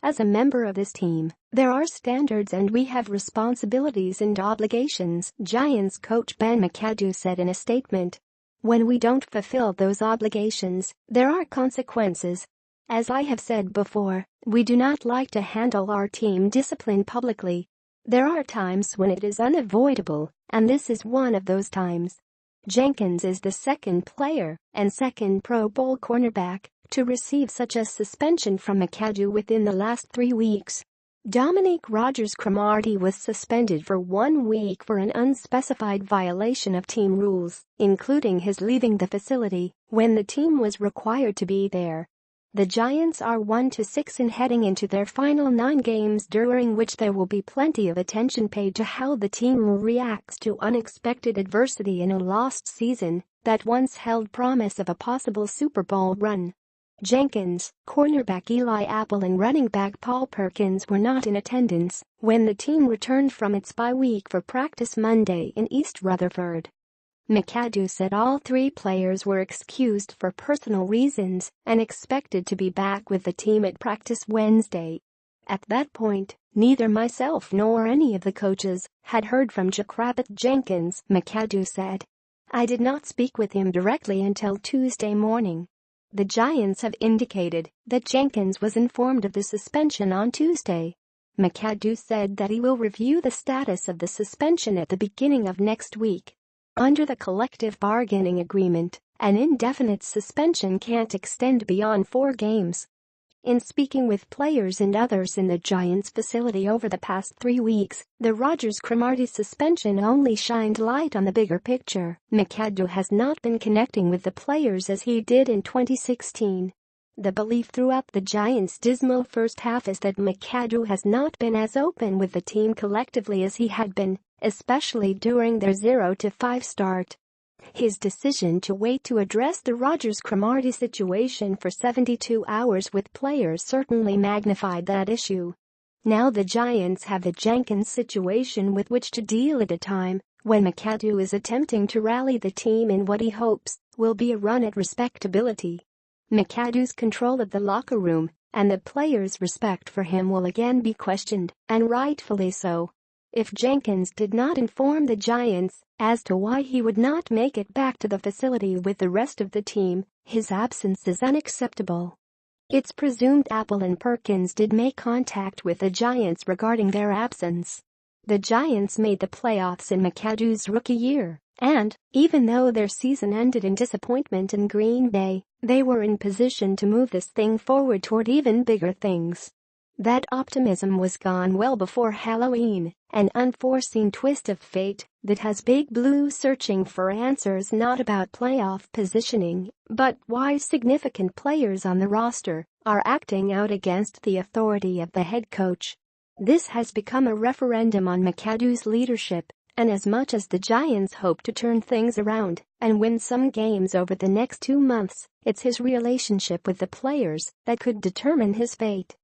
As a member of this team, there are standards and we have responsibilities and obligations, Giants coach Ben McAdoos said in a statement. When we don't fulfill those obligations, there are consequences. As I have said before, we do not like to handle our team discipline publicly. There are times when it is unavoidable, and this is one of those times. Jenkins is the second player and second Pro Bowl cornerback to receive such a suspension from McAdoos within the last 3 weeks. Dominique Rodgers Cromartie was suspended for 1 week for an unspecified violation of team rules, including his leaving the facility when the team was required to be there. The Giants are 1-6 in heading into their final 9 games, during which there will be plenty of attention paid to how the team reacts to unexpected adversity in a lost season that once held promise of a possible Super Bowl run. Jenkins, cornerback Eli Apple and running back Paul Perkins were not in attendance when the team returned from its bye week for practice Monday in East Rutherford. McAdoos said all 3 players were excused for personal reasons and expected to be back with the team at practice Wednesday. At that point, neither myself nor any of the coaches had heard from Janoris Jenkins, McAdoos said. I did not speak with him directly until Tuesday morning. The Giants have indicated that Jenkins was informed of the suspension on Tuesday. McAdoos said that he will review the status of the suspension at the beginning of next week. Under the collective bargaining agreement, an indefinite suspension can't extend beyond 4 games. In speaking with players and others in the Giants facility over the past 3 weeks, the Rodgers-Cromartie suspension only shined light on the bigger picture. McAdoos has not been connecting with the players as he did in 2016. The belief throughout the Giants' dismal first half is that McAdoos has not been as open with the team collectively as he had been, especially during their 0-5 start. His decision to wait to address the Rodgers-Cromartie situation for 72 hours with players certainly magnified that issue. Now the Giants have the Jenkins situation with which to deal at a time when McAdoos is attempting to rally the team in what he hopes will be a run at respectability. McAdoos' control of the locker room and the players' respect for him will again be questioned, and rightfully so. If Jenkins did not inform the Giants as to why he would not make it back to the facility with the rest of the team, his absence is unacceptable. It's presumed Apple and Perkins did make contact with the Giants regarding their absence. The Giants made the playoffs in McAdoos' rookie year, and, even though their season ended in disappointment in Green Bay, they were in position to move this thing forward toward even bigger things. That optimism was gone well before Halloween, an unforeseen twist of fate that has Big Blue searching for answers not about playoff positioning, but why significant players on the roster are acting out against the authority of the head coach. This has become a referendum on McAdoos' leadership, and as much as the Giants hope to turn things around and win some games over the next 2 months, it's his relationship with the players that could determine his fate.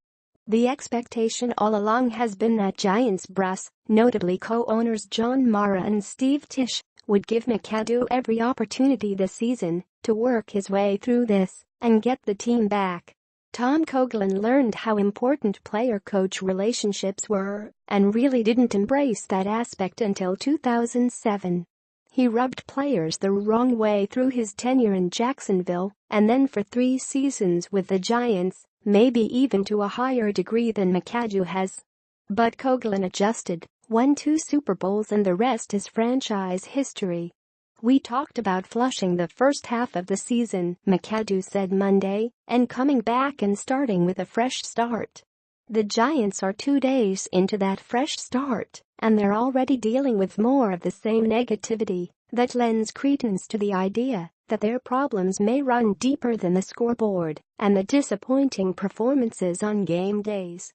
The expectation all along has been that Giants brass, notably co-owners John Mara and Steve Tisch, would give McAdoos every opportunity this season to work his way through this and get the team back. Tom Coughlin learned how important player-coach relationships were and really didn't embrace that aspect until 2007. He rubbed players the wrong way through his tenure in Jacksonville and then for 3 seasons with the Giants, maybe even to a higher degree than McAdoos has. But Coughlin adjusted, won 2 Super Bowls, and the rest is franchise history. We talked about flushing the first half of the season, McAdoos said Monday, and coming back and starting with a fresh start. The Giants are 2 days into that fresh start, and they're already dealing with more of the same negativity that lends credence to the idea that their problems may run deeper than the scoreboard and the disappointing performances on game days.